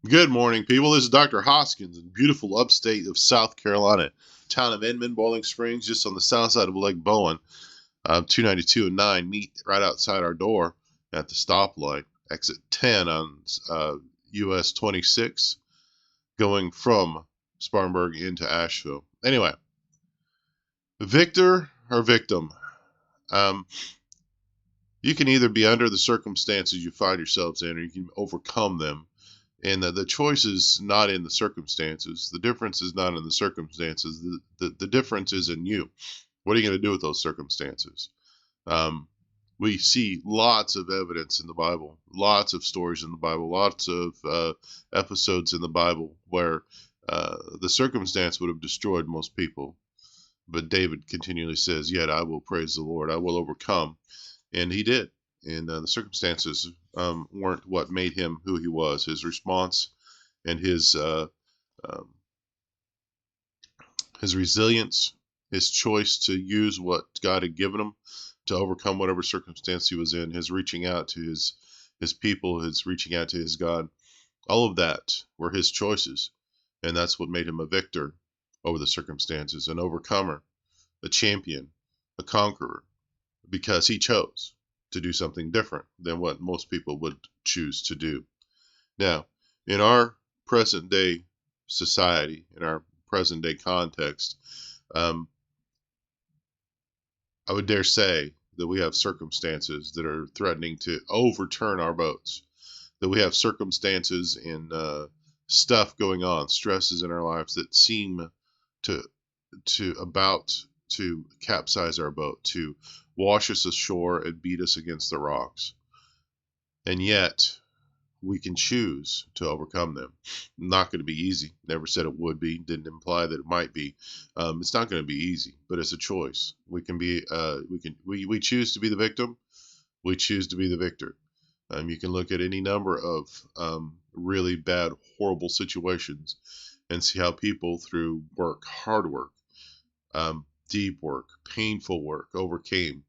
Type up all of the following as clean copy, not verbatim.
Good morning, people. This is Dr. Hoskins in beautiful upstate of South Carolina, town of Inman, Bowling Springs, just on the south side of Lake Bowen. 292 and 9 meet right outside our door at the stoplight, exit 10 on US 26, going from Spartanburg into Asheville. Anyway, victor or victim? Um, you can either be under the circumstances you find yourselves in, or you can overcome them. And the choice is not in the circumstances. The difference is not in the circumstances. The difference is in you. What are you going to do with those circumstances? Um, we see lots of evidence in the Bible, lots of stories in the Bible, lots of episodes in the Bible where the circumstance would have destroyed most people. But David continually says, "Yet I will praise the Lord. I will overcome." And he did. And the circumstances weren't what made him who he was. His response and um, his resilience, his choice to use what God had given him to overcome whatever circumstance he was in, his reaching out to his people, his reaching out to his God, all of that were his choices, and that's what made him a victor over the circumstances, an overcomer, a champion, a conqueror, because he chose to do something different than what most people would choose to do. Now, in our present day society, in our present day context, um, I would dare say that we have circumstances that are threatening to overturn our votes, that we have circumstances and stuff going on, stresses in our lives that seem to about to capsize our boat, to wash us ashore and beat us against the rocks. And yet, we can choose to overcome them. Not going to be easy. Never said it would be. Didn't imply that it might be. It's not going to be easy, but it's a choice. We can be. We choose to be the victim. We choose to be the victor. You can look at any number of really bad, horrible situations and see how people, through work, hard work, deep work, painful work, overcame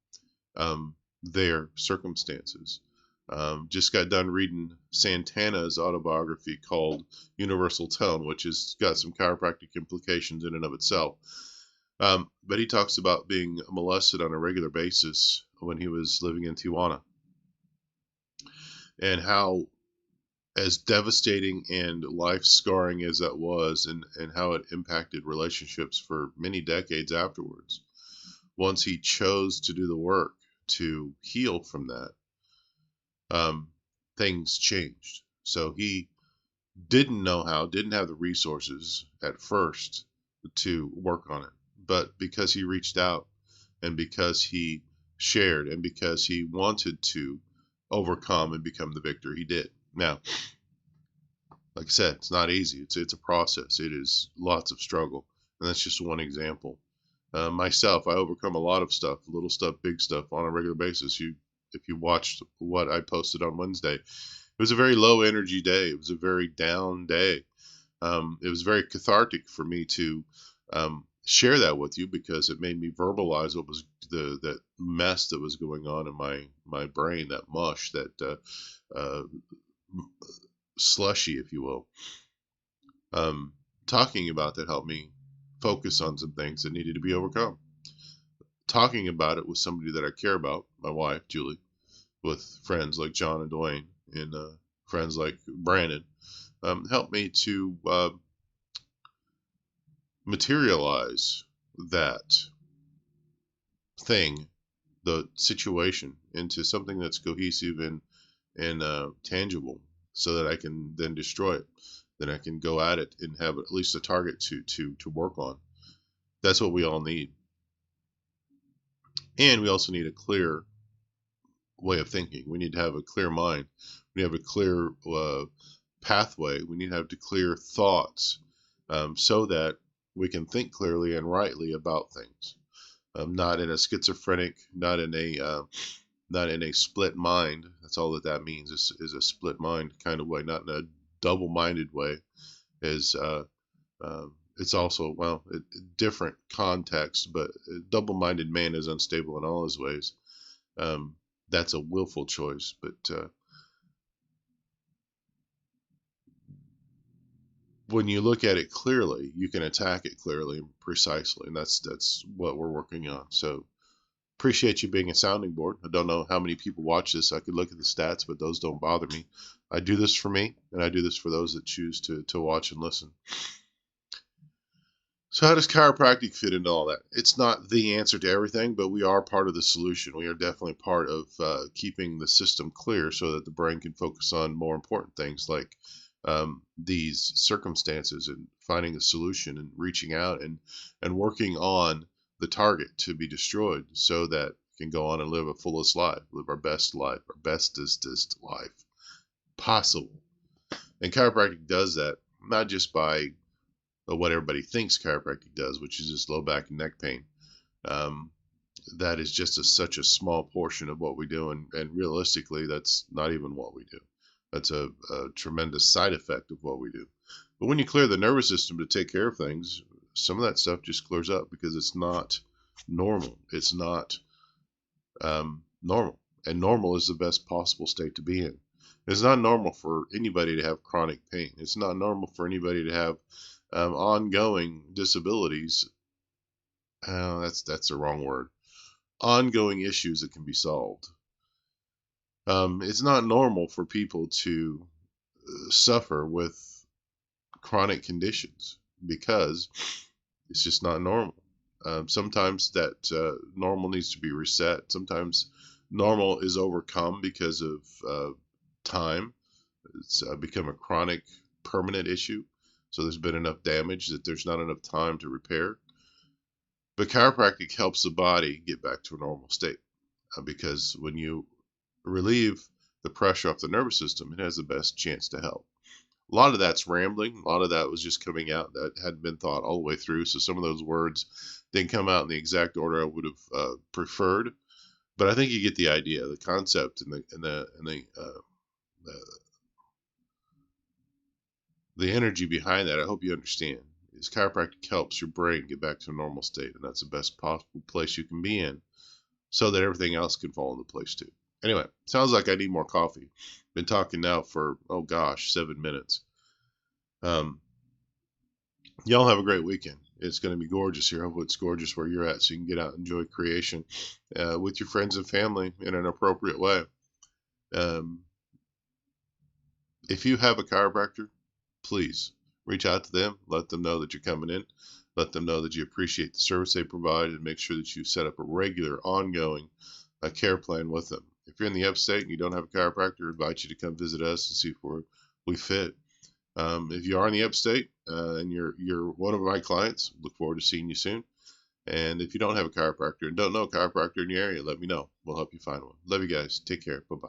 their circumstances. Just got done reading Santana's autobiography called Universal Tone, which has got some chiropractic implications in and of itself. But he talks about being molested on a regular basis when he was living in Tijuana, and how, as devastating and life scarring as that was, and how it impacted relationships for many decades afterwards, once he chose to do the work to heal from that, um, things changed. So he didn't know how, didn't have the resources at first to work on it. But because he reached out and because he shared and because he wanted to overcome and become the victor, he did. Now, like I said, it's not easy. It's a process. It is lots of struggle, and that's just one example. Myself, I overcome a lot of stuff, little stuff, big stuff, on a regular basis. If you watched what I posted on Wednesday, it was a very low energy day. It was a very down day. It was very cathartic for me to share that with you because it made me verbalize what was that mess that was going on in my brain, that mush, that uh, slushy, if you will. Talking about that helped me focus on some things that needed to be overcome. Talking about it with somebody that I care about, my wife, Julie, with friends like John and Dwayne, and friends like Brandon, helped me to materialize that thing, the situation, into something that's cohesive and tangible, so that I can then destroy it. Then I can go at it and have at least a target to work on. That's what we all need. And we also need a clear way of thinking. We need to have a clear mind. We have a clear pathway. We need to have clear thoughts, so that we can think clearly and rightly about things. Not in a schizophrenic, not in a split mind. That's all that means is a split mind kind of way, not in a double-minded way. Is it's also, well, different context, but a double-minded man is unstable in all his ways. Um, that's a willful choice, but when you look at it clearly, you can attack it clearly and precisely, and that's what we're working on. So appreciate you being a sounding board. I don't know how many people watch this. I could look at the stats, but those don't bother me. I do this for me, and I do this for those that choose to watch and listen. So how does chiropractic fit into all that? It's not the answer to everything, but we are part of the solution. We are definitely part of keeping the system clear so that the brain can focus on more important things like these circumstances and finding a solution and reaching out and working on the target to be destroyed so that we can go on and live a fullest life, live our best life, our bestest life possible. And chiropractic does that not just by what everybody thinks chiropractic does, which is just low back and neck pain. Um, that is just such a small portion of what we do, and realistically, that's not even what we do. That's a tremendous side effect of what we do. But when you clear the nervous system to take care of things, some of that stuff just clears up because it's not normal. It's not normal, and normal is the best possible state to be in. It's not normal for anybody to have chronic pain. It's not normal for anybody to have ongoing disabilities. That's the wrong word. Ongoing issues that can be solved. It's not normal for people to suffer with chronic conditions because it's just not normal. Sometimes that normal needs to be reset. Sometimes normal is overcome because of time. It's become a chronic, permanent issue. So there's been enough damage that there's not enough time to repair. But chiropractic helps the body get back to a normal state because when you relieve the pressure off the nervous system, it has the best chance to help. A lot of that's rambling. A lot of that was just coming out that hadn't been thought all the way through. So some of those words didn't come out in the exact order I would have preferred. But I think you get the idea, the concept, and the energy behind that. I hope you understand. Is chiropractic helps your brain get back to a normal state, and that's the best possible place you can be in, so that everything else can fall into place too. Anyway, sounds like I need more coffee. Been talking now for, oh gosh, 7 minutes. Y'all have a great weekend. It's going to be gorgeous here. Hopefully it's gorgeous where you're at so you can get out and enjoy creation with your friends and family in an appropriate way. Um, if you have a chiropractor, please reach out to them. Let them know that you're coming in. Let them know that you appreciate the service they provide and make sure that you set up a regular, ongoing care plan with them. If you're in the upstate and you don't have a chiropractor, I invite you to come visit us and see if we fit. If you are in the upstate and you're one of my clients, look forward to seeing you soon. And if you don't have a chiropractor and don't know a chiropractor in your area, let me know. We'll help you find one. Love you guys. Take care. Bye-bye.